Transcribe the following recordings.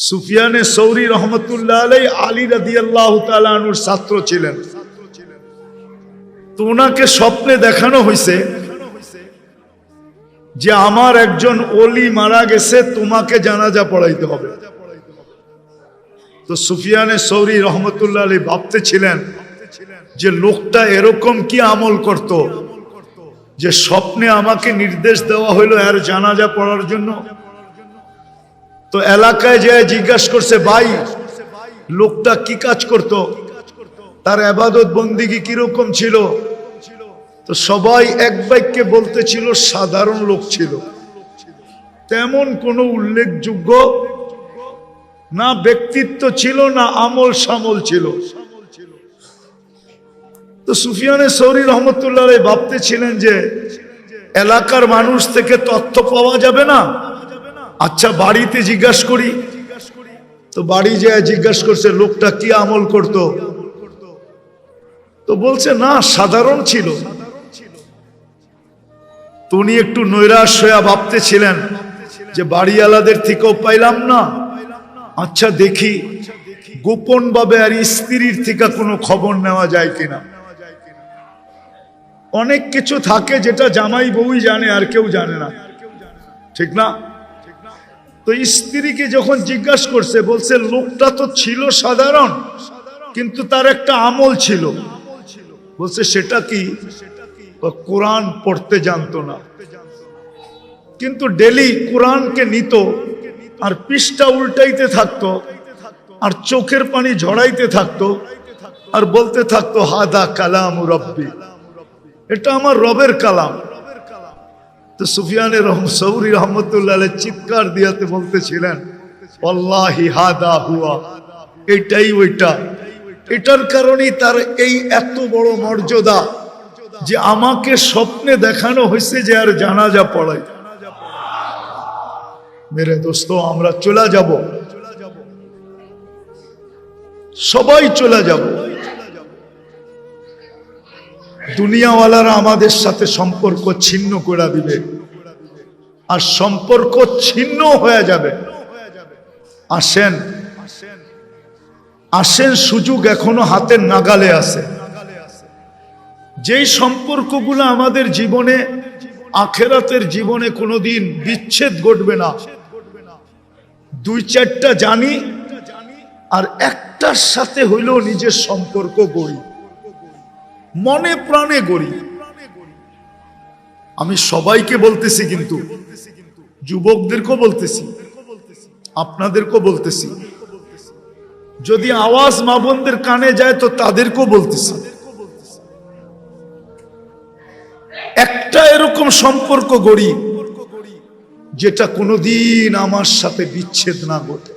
সুফিয়ানে সৌরি রহমতুল্লাহ আলাইহি আলী রাদিয়াল্লাহু তাআলা আনহুর ছাত্র ছিলেন। তো ওনাকে স্বপ্নে দেখানো হয়েছে যে আমার একজন ওলি মারা গেছে, তোমাকে জানাজা পড়াইতে হবে। তো সুফিয়ানে সৌরি রহমতুল্লাহ আলাইহি ভাবতেছিলেন যে লোকটা এরকম কি আমল করত যে স্বপ্নে আমাকে নির্দেশ দেওয়া হইলো এর জানাজা পড়ার জন্য। তো এলাকায় যে জিজ্ঞাসা করছে, ভাই লোকটা কি কাজ করত, তার ইবাদত বন্দিগি কিরকম ছিল? তো সবাই এক বাক্যে বলতেছিল সাধারণ লোক ছিল, তেমন কোনো উল্লেখযোগ্য না ব্যক্তিত্ব ছিল না আমল সামল ছিল। তো সুফিয়ানে সৌরি রহমতুল্লাহ আলাইহি ভাবতেছিলেন যে এলাকার মানুষ থেকে তথ্য পাওয়া যাবে না, আচ্ছা বাড়িতে জিজ্ঞাসা করি। তো বাড়ি যায় জিজ্ঞাসা করছে লোকটা কি আমল করত। তো বলছে না সাধারণ ছিল। তো উনি একটু নৈরাশ হয়ে ভাবতেছিলেন যে বাড়িওয়ালাদের থেকেও পাইলাম না, আচ্ছা দেখি গোপন ভাবে আর স্ত্রীর থেকে কোনো খবর নেওয়া যায় কিনা। অনেক কিছু থাকে যেটা জামাই বউই জানে আর কেউ জানে না, ঠিক না? তো স্ত্রীকে যখন জিজ্ঞাসা করছে, বলছে লোকটা তো ছিল সাধারণ কিন্তু তার একটা আমল ছিল। বলছে সেটা কি? কোরআন পড়তে জানতো না, কিন্তু ডেলি কোরআনকে নিত আর পৃষ্ঠা উল্টাইতে থাকতো আর চোখের পানি ঝরাইতে থাকতো আর বলতে থাকতো হাদা কালাম রব্বি, এটা আমার রবের কালাম। তো সুফিয়ানে সৌরি রহমতুল্লাহ আলাইহি চিৎকার দিয়াতে বলতেছিলেন ওয়াল্লাহি হাদা হুয়া, এটাই ওইটা। এটার কারণেই তার এই এত বড় মর্যাদা যে আমাকে স্বপ্নে দেখানো হয়েছে যে আর জানাজা পড়াই। মেরে দোস্ত, আমরা চলে যাব, সবাই চলে যাব। দুনিয়াওয়ালারা আমাদের সাথে সম্পর্ক ছিন্ন করে দিবে আর সম্পর্ক ছিন্ন হয়ে যাবে। আসেন আসেন, সুযোগ এখনো হাতের নাগালে আছে। যেই সম্পর্কগুলো আমাদের জীবনে আখেরাতের জীবনে কোনোদিন বিচ্ছেদ ঘটবে না, দুই চারটা জানি আর একটার সাথে হইলেও নিজের সম্পর্ক গড়ি, মনে প্রাণে গড়ি। আমি সবাইকে বলতেছি, কিন্তু যুবকদেরকেও বলতেছি, আপনাদেরকেও বলতেছি, যদি আওয়াজ মা বোনদের কানে যায় তো তাদেরকেও বলতেছি, একটা এরকম সম্পর্ক গড়ি যেটা কোনোদিন আমার সাথে বিচ্ছেদ না ঘটে।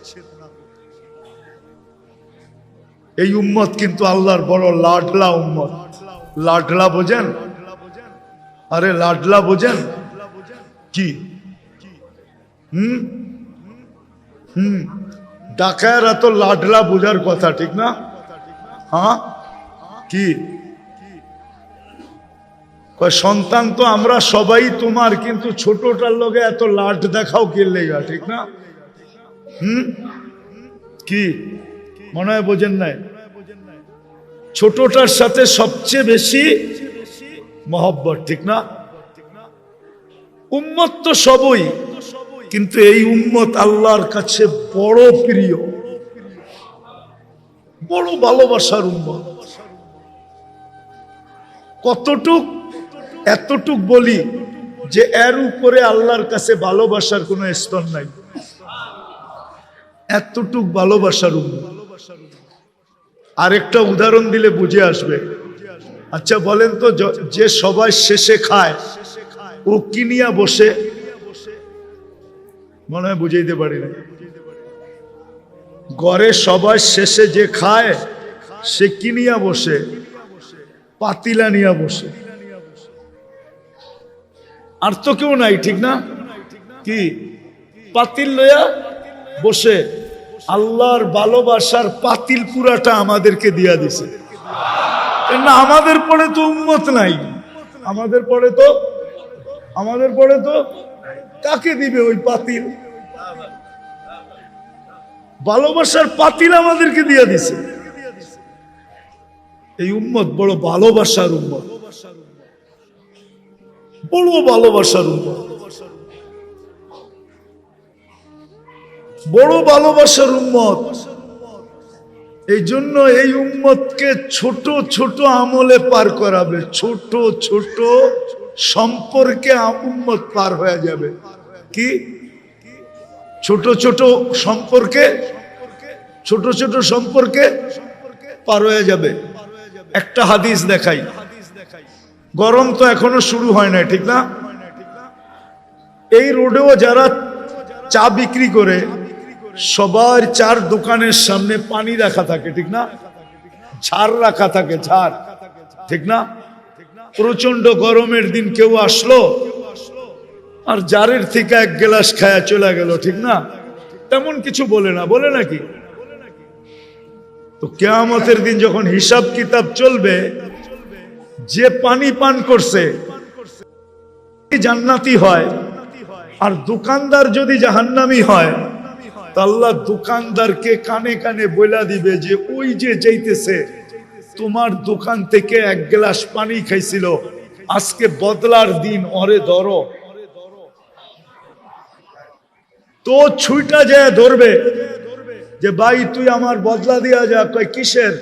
এই উম্মত কিন্তু আল্লাহর বড় লাডলা উম্মত। লাডলা বোঝেন? আরে লাডলা বোঝেন কি? ডাকায়েরা তো লাডলা বোঝার কথা, ঠিক না? হ্যাঁ, কি সন্তান তো আমরা সবাই তোমার, কিন্তু ছোটটার লগে এত লাড দেখাও কি লেগা, ঠিক না? কি মনে হয় বোঝেন নাই? ছোটটার সাথে সবচেয়ে বেশি মহব্বত, ঠিক না? উম্মত তো সবই, কিন্তু এই উম্মত আল্লাহর কাছে বড় প্রিয়, বড় ভালোবাসার উম্মত। কতটুক? এতটুক বলি যে এর উপরে আল্লাহর কাছে ভালোবাসার কোনো স্তর নাই। এতটুক ভালোবাসার উম্মত। আরেকটা উদাহরণ দিলে বুঝে আসবে। আচ্ছা বলেন তো, যে সবাই শেষে খায় ও কি নিয়া বসে? মনে হয় বুঝাইতে পারি না। ঘরে সবাই শেষে যে খায় সে কি নিয়া বসে? পাতিলা নিয়া বসে। আর তো কেউ নাই, ঠিক না? কি পাতিল লইয়া বসে। আল্লাহর ভালোবাসার পাতিল পুরাটা আমাদেরকে দিয়া দিছে। না আমাদের পরে তো উম্মত নাই, আমাদের পরে তো কাকে দিবে ওই পাতিল? ভালোবাসার পাতিল আমাদেরকে দিয়ে দিছে। এই উম্মত বড় ভালোবাসার উম্মত, বড় ভালোবাসার উম্মত, বড় ভালোবাসার উম্মত। এই জন্য এই উম্মতকে ছোট ছোট আমলে পার করাবে, ছোট ছোট সম্পর্কে উম্মত পার হয়ে যাবে। কি ছোট ছোট সম্পর্কে, ছোট ছোট সম্পর্কে পার হয়ে যাবে। একটা হাদিস দেখাই, গরম তো এখনো শুরু হয় না, ঠিক না? এই রোডেও যারা চা বিক্রি করে সবার চার দোকানের সামনে পানি রাখা থাকে, ঠিক না? ঝাড় রাখা থাকে, ঝাড়, ঠিক না? প্রচন্ড গরমের দিন কেউ আসলো আর জারের থেকে এক গ্লাস খায়া চলে গেল, ঠিক না? তেমন কিছু বলে না, বলে নাকি? তো কিয়ামতের দিন যখন হিসাব কিতাব চলবে, যে পানি পান করছে জান্নাতি হয় আর দোকানদার যদি জাহান্নামী হয়, তো আল্লাহ দোকানদারকে কানে কানে বইলা দিবে যে ওই যে যাইতেছে তোমার দোকান থেকে এক গ্লাস পানি খাইছিল, আজকে বদলার দিন, ওরে ধরো। তো ছুইটা যায় ধরবে যে ভাই তুই আমার বদলা দিয়া যা। কয় কিসের?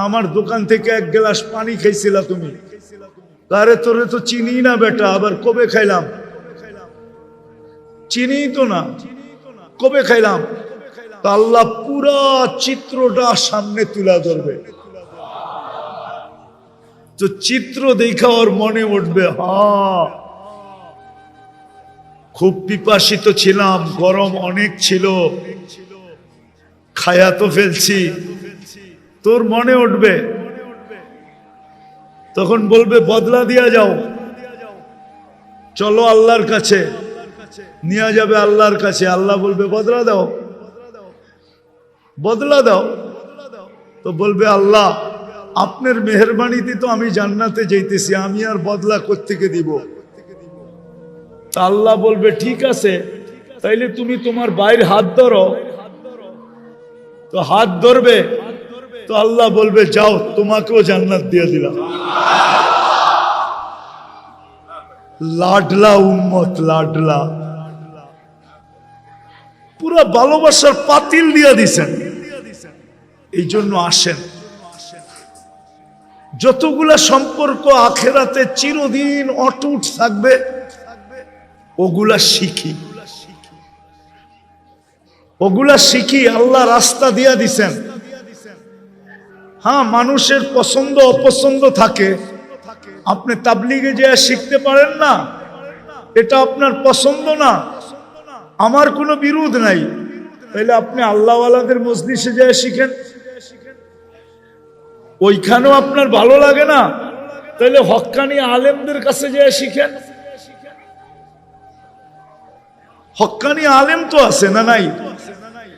আমার দোকান থেকে এক গ্লাস পানি খাইছিলা তুমি। আরে তোরে তো চিনি না বেটা, আবার কবে খাইলাম? চিনি তো না, কবে খাইলাম? তা আল্লাহ পুরা চিত্রটা সামনে তুলা ধরবে। তো চিত্র দেখা ওর মনে উঠবে, হ্যাঁ খুব পিপাসিত ছিলাম, গরম অনেক ছিল, খায়া তো ফেলছি। তোর মনে উঠবে, তখন বলবে বদলা দিয়া যাও, চলো আল্লাহর কাছে, নিয়ে যাবে আল্লাহর কাছে। আল্লাহ বলবে বদলা দাও, বদলা দাও। তো বলবে আল্লাহ আপনার মেহেরবানিতে তো আমি জান্নাতে যাইতেছি, আমি আর বদলা কোত্থেকে দিব? তা আল্লাহ বলবে ঠিক আছে, তাইলে তুমি তোমার ভাইয়ের হাত ধরো। তো হাত ধরবে, তো আল্লাহ বলবে যাও তোমাকেও জান্নাত দিয়ে দিলাম। লাডলা উম্মত, লাডলা, পুরা ভালোবাসার পাতিল দিয়া দিছেন। এই জন্য আসেন, যতগুলা সম্পর্ক আখেরাতে চিরদিন অটুট থাকবে ওগুলা শিখি, ওগুলা শিখি। আল্লাহ রাস্তা দিয়া দিছেন। হ্যাঁ, মানুষের পছন্দ অপছন্দ থাকে, আপনি তাবলিগে যে শিখতে পারেন না, এটা আপনার পছন্দ না, আমার কোনো বিরোধ নাই, তাহলে আপনি আল্লাহওয়ালাদের মজলিসে যায় শিখেন। ওইখানেও আপনার ভালো লাগে না, তাহলে হক্কানি আলেমদের কাছে যায় শিখেন। হক্কানি আলেম তো আছে না নাই?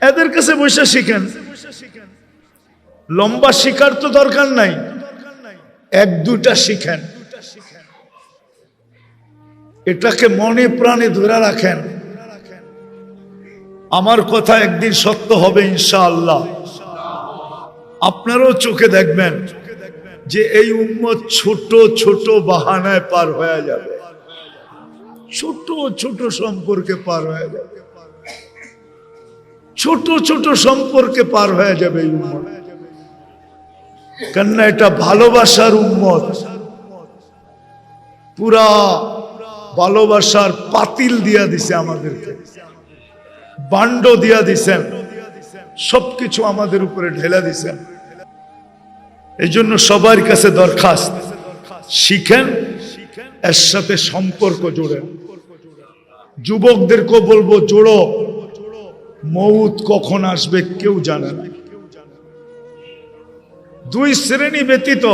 এদের কাছে বসে শিখেন। লম্বা শিখার তো দরকার নাই, এক দুটা শিখেন। এটাকে মনে প্রাণে ধরে রাখেন। আমার কথা একদিন সত্য হবে ইনশাআল্লাহ। আপনারাও চোখে দেখবেন যে এই উম্মত ছোট ছোট বাহানায় পার হয়ে যাবে, ছোট ছোট সম্পর্কে পার হয়ে যাবে, ছোট ছোট সম্পর্কে পার হয়ে যাবে এই উম্মত। কেননা এটা ভালোবাসার উম্মত, পুরা ভালোবাসার পাতিল দিয়া দিছে আমাদেরকে, বান্ড দিয়া দিছেন, সবকিছু আমাদের উপরে ঢেলা দিছেন। এই জন্য সবার কাছে দরখাস্ত, শিখেন, এর সাথে সম্পর্ক জোড়েন। যুবকদেরকে বলবো জোড়ো, মউত কখন আসবে কেউ জানে না। দুই শ্রেণী ব্যতীত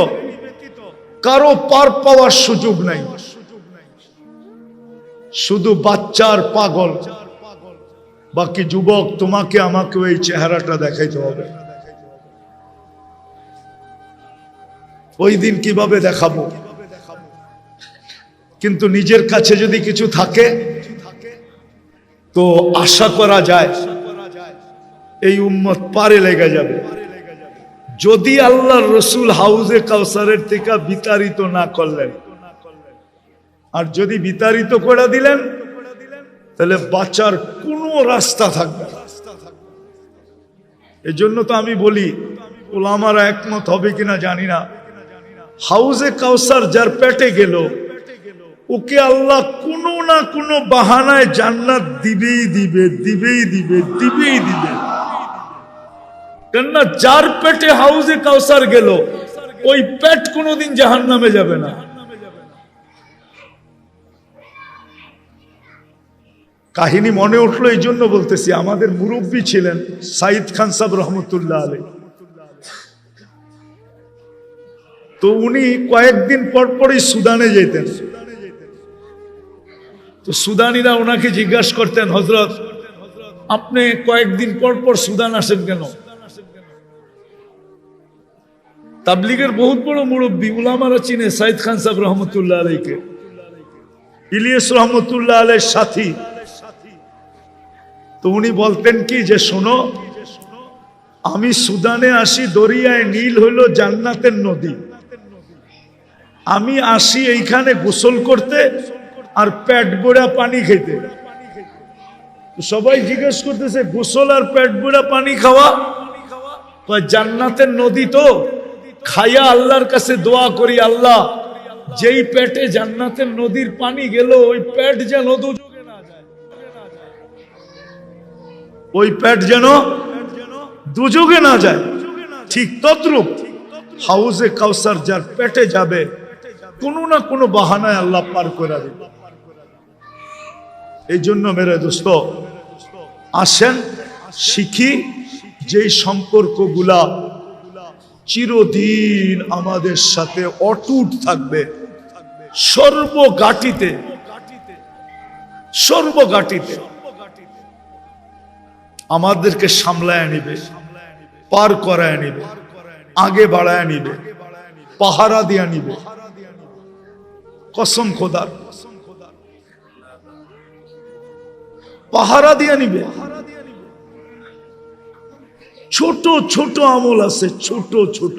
কারো পার পাওয়ার সুযোগ নাই, শুধু বাচ্চার পাগল। বাকি যুবক, তোমাকে আমাকে এই চেহারাটা দেখাইতে হবে। ওই দিন কিভাবে দেখাবো? কিন্তু নিজের কাছে যদি কিছু থাকে তো আশা করা যায় এই উম্মত পারে লেগে যাবে যদি আল্লাহর রসুল হাউজে কাউসারের থেকে বিতাড়িত না করলেন। আর যদি বিতাড়িত করে দিলেন তাহলে বাঁচার কোনো রাস্তা থাকবে না। এজন্য তো আমি বলি, ওলামারা একমত হবে কিনা জানি না, হাউজে কাউসার যার পেটে গেল ওকে আল্লাহ কোনো না কোনো বাহানায় জান্নাত দিবেই দিবে, দিবেই দিবে, দিবেই দিবে। কেননা যার পেটে হাউজে কাউসার গেল ওই পেট কোনোদিন জাহান্নামে যাবে না। কাহিনী মনে উঠলো এই জন্য বলতেছি, আমাদের মুরব্বী ছিলেন সাইদ খান সাহেব রহমতুল্লাহ আলাইহি। তো উনি কয়েকদিন পর পরই সুদানে যেতেন। তো সুদানিরা ওনাকে জিজ্ঞাসা করতেন, হযরত আপনি কয়েকদিন পর পর সুদান আসেন কেন? তাবলীগের বহুত বড় মুরব্বী, উলামারা চিনে সাইদ খান সাহেব রহমতুল্লাহ আলাইহিকে, ইলিয়াস রহমতুল্লাহ আলাইহির সাথী। তো উনি বলতেন কি যে শোনো, আমি সুদানে আসি, দরিয়ায় নীল হইল জান্নাতের নদী, আমি আসি এইখানে গোসল করতে আর পেট ভরা পানি খেতে। সবাই জিজ্ঞেস করতেছে গোসল আর পেট ভরা পানি খাওয়া? জান্নাতের নদী তো, খাইয়া আল্লাহর কাছে দোয়া করি, আল্লাহ যেই পেটে জান্নাতের নদীর পানি গেল ওই পেট যেন দুযোগে না যায়, ওই পেট যেন দুযোগে না যায়। ঠিক তদ্রূপ হাউজে কাউসার যার পেটে যাবে কোনো না কোনো বাহানায় আল্লাহ পার করে দেবে। এই জন্য মেরে দোস্ত আসেন শিখি যেই সম্পর্কগুলা চিরদিন আমাদের সাথে অটুট থাকবে, সর্বগাটিতে সর্বগাটিতে আমাদেরকে সামলায় নিবে, পার করায় নিবে, আগে বাড়ায় নিবে, পাহারা দিয়া নিবে। কসম খোদার, পাহারা দিয়া নিবে। ছোট ছোট আমল আছে, ছোট ছোট,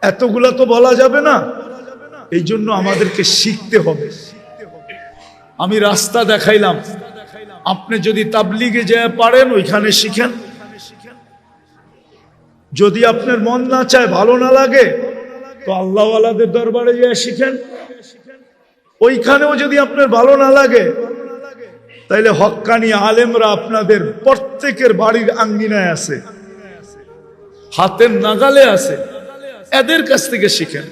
এতগুলা তো বলা যাবে না। এই জন্য আমাদেরকে শিখতে হবে। আমি রাস্তা দেখাইলাম, আপনি যদি তাবলীগে যেয়ে পারেন ওইখানে শিখেন। যদি আপনার মন না চায়, ভালো না লাগে, তো আল্লাহওয়ালাদের দরবারে যেয়ে শিখেন। ওইখানেও যদি আপনার ভালো না লাগে তাইলে হক্কানি আলেমরা আপনাদের প্রত্যেকের বাড়ির আঙ্গিনায় আছে, হাতের নাগালে আছে, এদের কাছ থেকে শিখেন।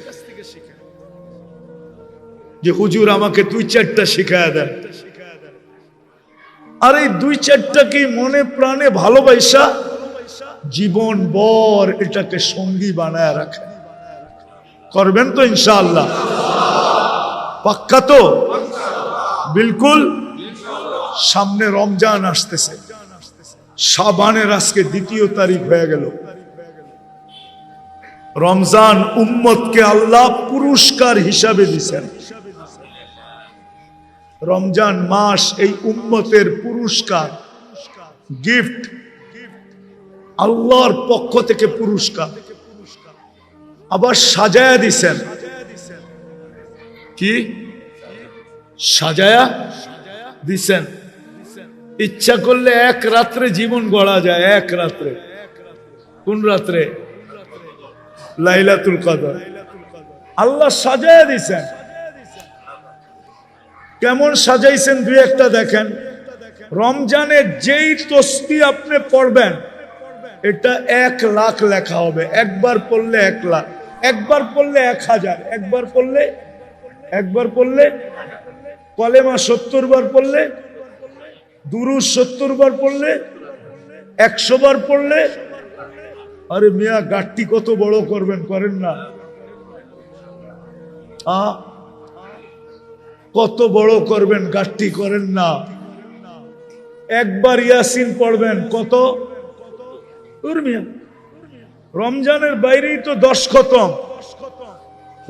যে হুজুর আমাকে 2-4টা শিখায়া দেন, আর এই 2-4টাকে মনে প্রাণে ভালোবাসা জীবন ভর এটাকে সঙ্গী বানায় রাখেন। করবেন তো ইনশাআল্লাহ? পাক্কা তো? বিলকুল। সামনে রমজান আসতেছে, শাবানের আজকে 2 তারিখ হয়ে গেল। রমজান উম্মতকে আল্লাহ পুরস্কার হিসাবে দিয়েছেন। রমজান মাস এই উম্মতের পুরস্কার, গিফট, আল্লাহর পক্ষ থেকে পুরস্কার। আবার সাজায়া দিছেন। কি সাজায়া দিছেন? ইচ্ছা করলে এক রাত্রে জীবন গড়া যায়, এক রাত্রে। কোন রাত্রে? লাইলাতুল কদর। আল্লাহ সাজায়া দিছেন। কেমন সাজাইছেন 2-1টা দেখেন। রমজানের যেই তসবিহ আপনি পড়বেন এটা 1 লাখ লেখা হবে। একবার পড়লে 1 লাখ, একবার পড়লে 1000, একবার পড়লে কলেমা 70 বার পড়লে, দুরূদ 70 বার পড়লে, 100 বার পড়লে। আরে মিয়া গাট্টি কত বড় করবেন, করেন না? কত বড় করবেন, গাট্টি করেন না। একবার ইয়াসিন পড়বেন, কত? রমজানের বাইরেই তো 10 খতম।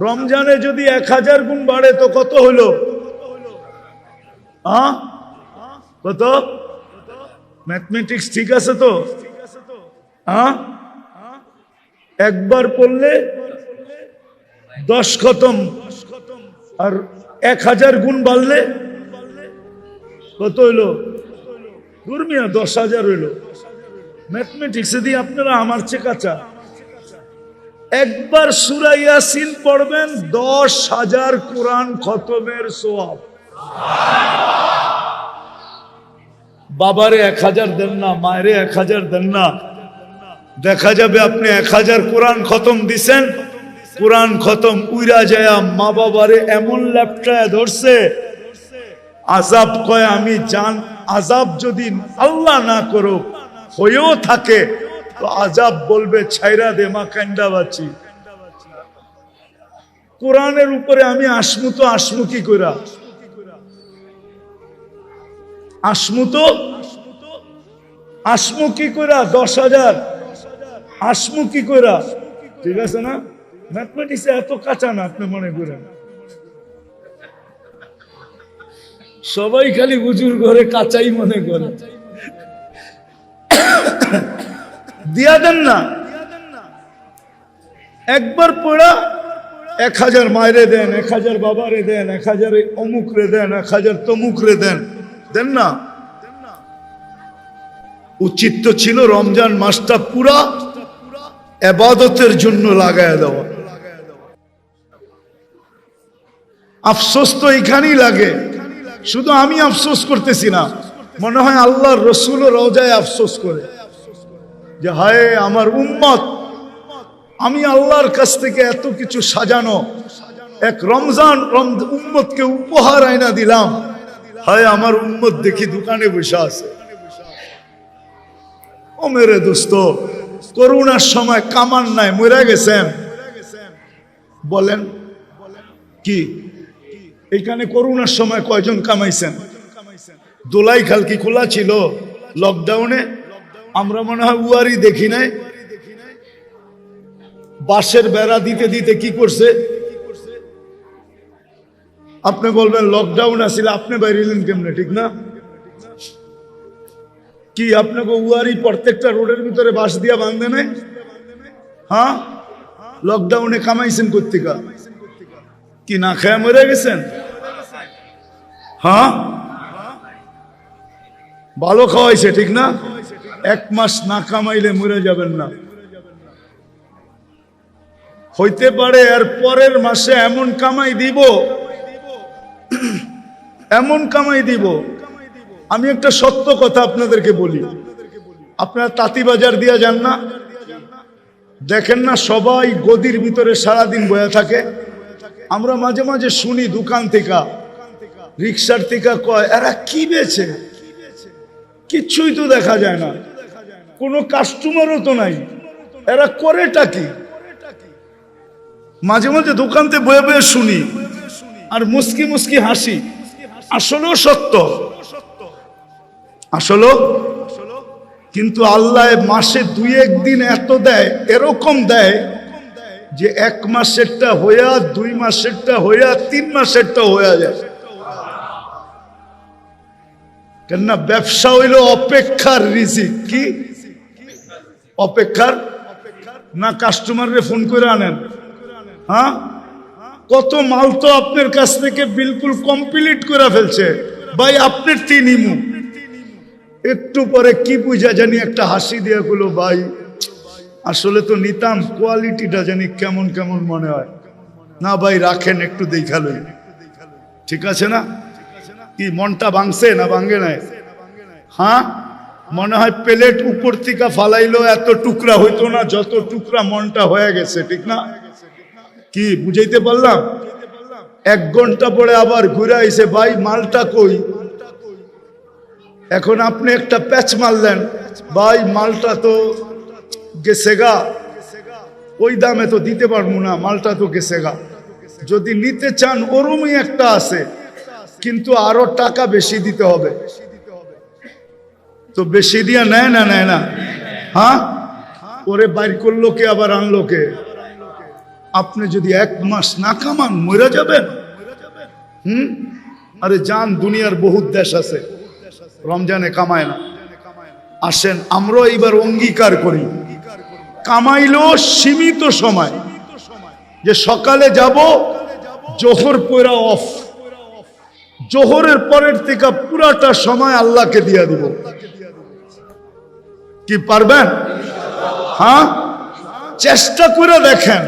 রমজানে যদি 1000 গুণ বাড়ে তো কত হলো? কত? ম্যাথমেটিক্স ঠিক আছে তো? হ্যাঁ, একবার পড়লে 10 খতম, আর 1000 গুণ বাড়লে কত হইলো? দুর্মিয়া 10,000 হইলো। ম্যাথমেটিক্সে দিয়ে আপনারা আমার চেয়ে কাঁচা। একবার সূরা ইয়াসিন পড়বেন, 10,000 কোরআন খতমের সওয়াব। বাবারে 1000 দেন না, মায়েরে 1000 দেন না, দেখা যাবে আপনি 1000 কোরআন খতম দিছেন, কোরআন খতম উইরা যায় মা বাবারে এমন ল্যাপটায় ধরছে, আযাব কয় আমি জান, আযাব যদি আল্লাহ না করো হয়েও থাকে তো আযাব বলবে ছাইরা দে মা, কান্দা বাঁচি। কোরআনের উপরে আমি আসমু তো আসমু কি কইরা? আসমু তো আসমু কি কইরা? 10,000 আসমু কি কইরা? ঠিক আছে না? ম্যাথমেটিক্সে এত কাঁচা না আপনি মনে করেন। সবাই খালি হুজুর ঘরে কাঁচাই মনে করে। দিয়া দেন না, একবার পড়া 1000 মায়েরে দেন, 1000 বাবারে দেন, 1000 অমুক রে দেন, 1000 তমুক রে দেন, দেন না। উচিত তো ছিল রমজান মাসটা পুরা ইবাদতের জন্য লাগায় দেওয়া। আফসোস তো এখানেই লাগে, শুধু আমি আফসোস করতেছি না, মনে হয় আল্লাহর রাসূলও রওজায় আফসোস করে যে হায় আমার উম্মত, আমি আল্লাহর কাছ থেকে এত কিছু সাজানো এক রমজান উম্মতকে উপহার আইনা দিলাম, হায় আমার উম্মত দেখি দোকানে বসে আছে। ও মেরে দোস্ত, করোনার সময় কামান নাই, মরে গেছেন, বলেন কি এইখানে করোনার সময় কয়জন কামাইছেন? দোলাই খাল কি খোলা ছিল লকডাউনে? আমরা মনে হয় উয়ারি দেখি নাই। বাঁশের বেড়া দিতে দিতে কি করছে? আপনি বলবেন লকডাউন আসলে আপনি বাইরেলেন কেমনে? ঠিক না? কি আপনাকে উয়ারি প্রত্যেকটা রোডের ভিতরে বাঁশ দিয়া বাঁধে নাই? হ্যাঁ, লকডাউনে কামাইছেন কোত্থেকা? কি না খেয়ে মরে গেছেন? হ্যাঁ, ভালো খাওয়াইছে, ঠিক না? 1 মাস না কামাইলে মরে যাবেন না। হইতে পারে এর পরের মাসে এমন কামাই দিব, এমন কামাই দিব। আমি একটা সত্য কথা আপনাদেরকে বলি, আপনারা তাঁতিবাজার দিয়া যান না, দেখেন না সবাই গদির ভিতরে সারাদিন বয়া থাকে। আমরা মাঝে মাঝে শুনি দোকান থেকে, রিক্সার থেকে কয় এরা কি বেচে, কিচ্ছুই তো দেখা যায় না, কোনো কাস্টমারও তো নাই, এরা করেটা কি? মাঝে মাঝে দোকানতে বয়ে বয়ে শুনি আর মুস্কি মুস্কি হাসি। আসলেও সত্য, আসলেও। কিন্তু আল্লাহ মাসে 2-1 দিন এত দেয়, এরকম দেয় যে 1 মাসেরটা হইয়া 2 মাসেরটা হইয়া 3 মাসেরটা হইয়া যায়। কেননা ব্যবসা হইল অপেক্ষার রিজিক। কি অপেক্ষার? না কাস্টমাররে ফোন করে আনেন? হ্যাঁ, কত মাল তো আপনার কাছ থেকে বিলকুল কমপ্লিট করে ফেলছে, ভাই আপনার তিনিমু একটু পরে কি বুঝা জানি একটা হাসি দিয়া গুলো, ভাই আসলে তো নিতাম, কোয়ালিটিটা জানি কেমন কেমন মনে হয় না, ভাই রাখেন একটু দেখালই। ঠিক আছে না? কি মনটা ভাঙছে না ভাঙে নাই? হ্যাঁ, মনে হয় প্লেট উপর থেকে ফালাইলো এত টুকরা হইতো না যত টুকরা মনটা হয়ে গেছে। ঠিক না? কি বুঝাইতে পারলাম? 1 ঘন্টা পরে আবার ঘুরে আইছে, ভাই মালটা কই? এখন আপনি একটা প্যাচ মারলেন, ভাই মালটা তো গেছে গা, ওই দামে তো দিতে পারবো না, মালটা তো গেছে গা। যদি নিতে চান ওরমই একটা আছে, কিন্তু আরো টাকা বেশি দিতে হবে। তো বেশি দিয়া নেয় না? নেয় না? হ্যাঁ, ওরে বাইর করলো কে, আবার আনলো কে? আপনি যদি 1 মাস না কামান মরে যাবেন। আরে জান, দুনিয়ার বহুত দেশ আছে রমজানে কামায় না, আসেন আমরা এইবার অঙ্গীকার করি, কামাইলো সীমিত সময়, যে সকালে যাব, জোহর পড়া অফ, জোহরের পরের থেকে পুরাটা সময় আল্লাহকে দিয়ে দিব। কি পারবেন? হ্যাঁ, চেষ্টা করে দেখেন।